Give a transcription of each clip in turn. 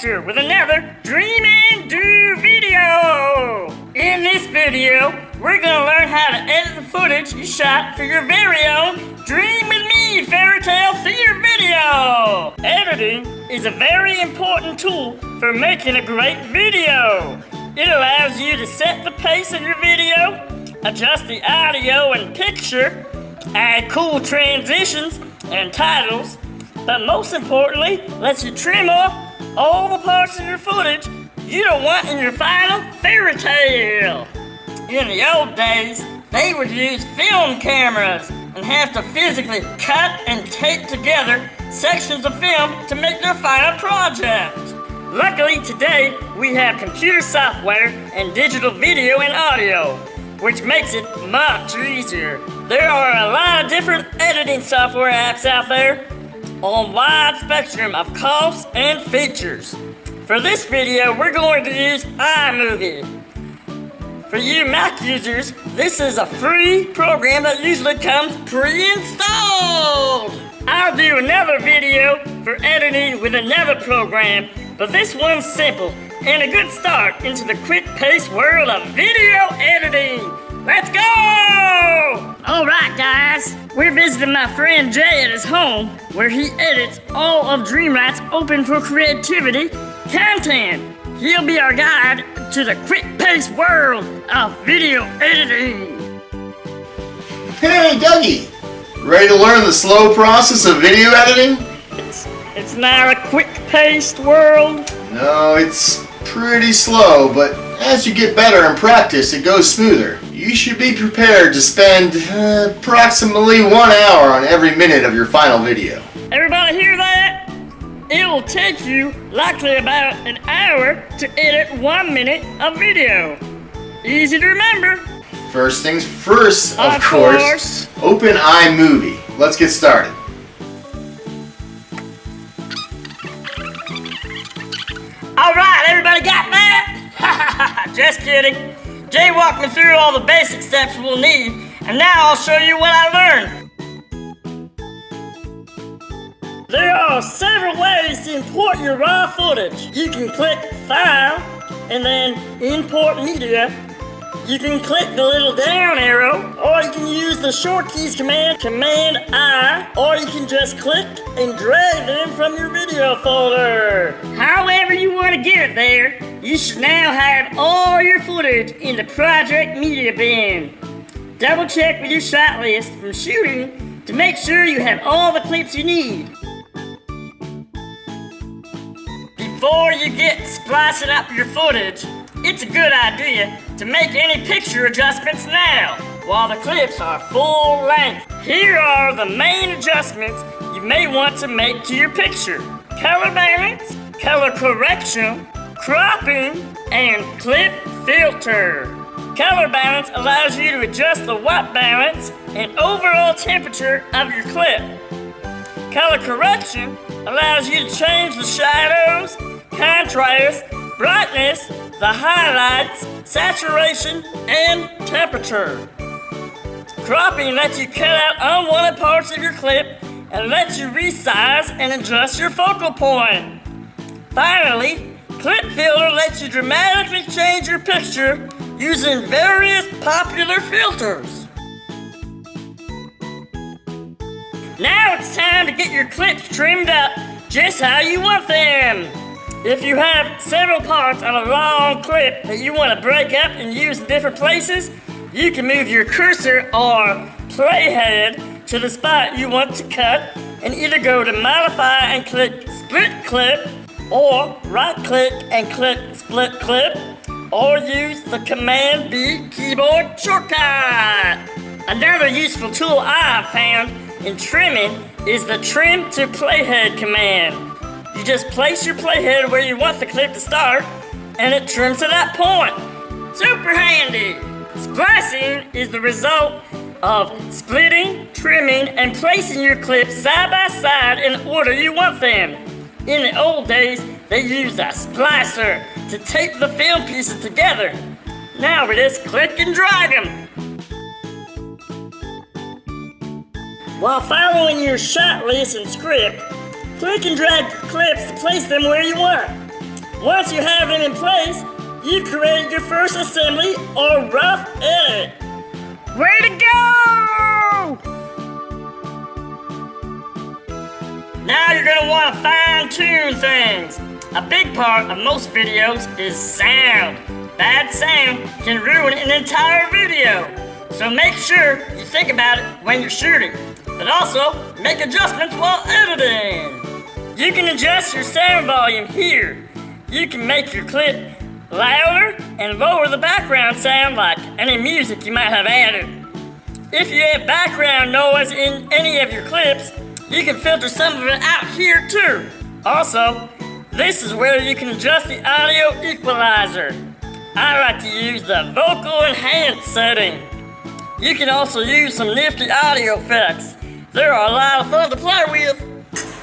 Webster with another Dream and Do video. In this video, we're gonna learn how to edit the footage you shot for your very own Dream With Me fairy tale theater video. Editing is a very important tool for making a great video. It allows you to set the pace of your video, adjust the audio and picture, add cool transitions and titles, but most importantly, lets you trim off all the parts of your footage you don't want in your final fairy tale. In the old days, they would use film cameras and have to physically cut and tape together sections of film to make their final project. Luckily today, we have computer software and digital video and audio, which makes it much easier. There are a lot of different editing software apps out there on a wide spectrum of costs and features. For this video, we're going to use iMovie. For you Mac users, this is a free program that usually comes pre-installed. I'll do another video for editing with another program, but this one's simple and a good start into the quick-paced world of video editing. Let's go! Alright guys, we're visiting my friend Jay at his home where he edits all of Dreamlight's Open for Creativity content. He'll be our guide to the quick-paced world of video editing. Hey Dougie! Ready to learn the slow process of video editing? It's now a quick-paced world. No, it's pretty slow, but as you get better and practice, it goes smoother. You should be prepared to spend approximately 1 hour on every minute of your final video. Everybody hear that? It will take you likely about an hour to edit 1 minute of video. Easy to remember. First things first, of course. Open iMovie. Let's get started. Alright, everybody got that? Just kidding. Jay walked me through all the basic steps we'll need, and now I'll show you what I learned. There are several ways to import your raw footage. You can click File, and then Import Media. You can click the little down arrow, or you can use the short keys command, Command-I, or you can just click and drag them from your video folder. However you want to get it there, you should now have all your footage in the Project Media bin. Double check with your shot list from shooting to make sure you have all the clips you need. Before you get splicing up your footage, it's a good idea to make any picture adjustments now, while the clips are full length. Here are the main adjustments you may want to make to your picture: color balance, color correction, cropping, and clip filter. Color balance allows you to adjust the white balance and overall temperature of your clip. Color correction allows you to change the shadows, contrast, brightness, the highlights, saturation, and temperature. Cropping lets you cut out unwanted parts of your clip and lets you resize and adjust your focal point. Finally, clip filter lets you dramatically change your picture using various popular filters. Now it's time to get your clips trimmed up just how you want them. If you have several parts on a long clip that you want to break up and use in different places, you can move your cursor or playhead to the spot you want to cut and either go to Modify and click Split Clip, or right click and click Split Clip, or use the Command B keyboard shortcut. Another useful tool I've found in trimming is the Trim to Playhead command. You just place your playhead where you want the clip to start, and it trims to that point. Super handy! Splicing is the result of splitting, trimming, and placing your clips side by side in order you want them. In the old days, they used a splicer to tape the film pieces together. Now we just click and drag them. While following your shot list and script, click and drag your clips to place them where you want. Once you have them in place, you've created your first assembly or rough edit. Way to go! Now you're gonna want to fine-tune things. A big part of most videos is sound. Bad sound can ruin an entire video. So make sure you think about it when you're shooting, but also make adjustments while editing. You can adjust your sound volume here. You can make your clip louder and lower the background sound like any music you might have added. If you have background noise in any of your clips, you can filter some of it out here too. Also, this is where you can adjust the audio equalizer. I like to use the vocal enhance setting. You can also use some nifty audio effects. They're a lot of fun to play with.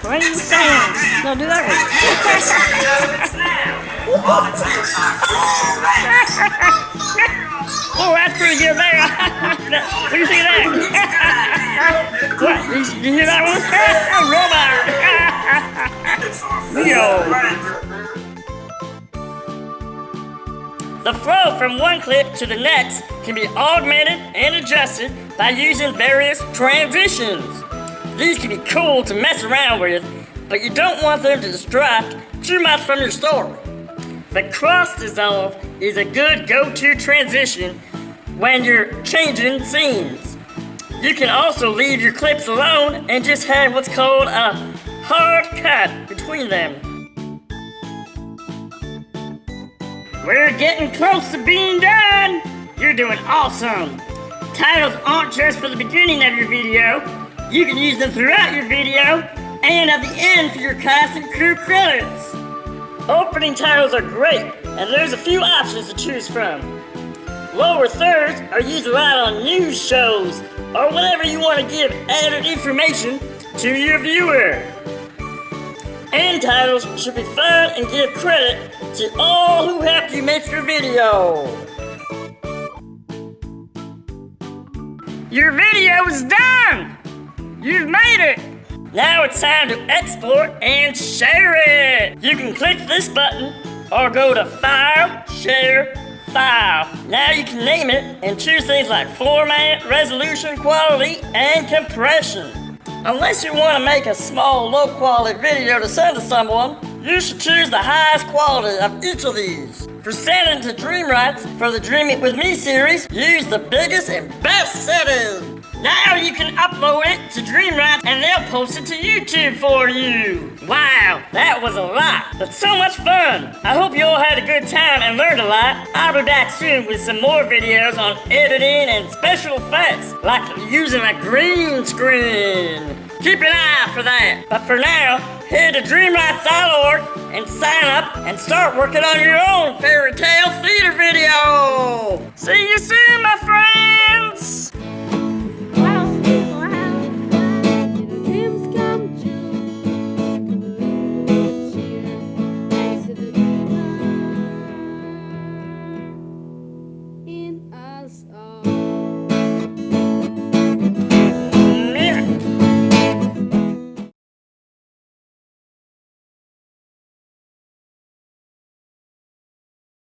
Playing sounds. No, do that one. Oh, that's pretty good there. What do you think of that? What? Did you hear that one? Robot. Yo. The flow from one clip to the next can be augmented and adjusted by using various transitions. These can be cool to mess around with, but you don't want them to distract too much from your story. The cross dissolve is a good go-to transition when you're changing scenes. You can also leave your clips alone and just have what's called a hard cut between them. We're getting close to being done! You're doing awesome! Titles aren't just for the beginning of your video. You can use them throughout your video and at the end for your cast and crew credits. Opening titles are great, and there's a few options to choose from. Lower thirds are used a lot on news shows or whenever you want to give added information to your viewer. End titles should be fun and give credit to all who helped you make your video. Your video is done! You've made it! Now it's time to export and share it! You can click this button or go to File, Share, File. Now you can name it and choose things like format, resolution, quality, and compression. Unless you want to make a small, low-quality video to send to someone, you should choose the highest quality of each of these. For sending to Dreamwrights for the Dream It With Me series, use the biggest and best setting. Now you can upload it to Dreamwrights and they'll post it to YouTube for you. Wow, that was a lot, but so much fun. I hope you all had a good time and learned a lot. I'll be back soon with some more videos on editing and special effects, like using a green screen. Keep an eye out for that. But for now, head to dreamwrights.org and sign up and start working on your own fairy tale theater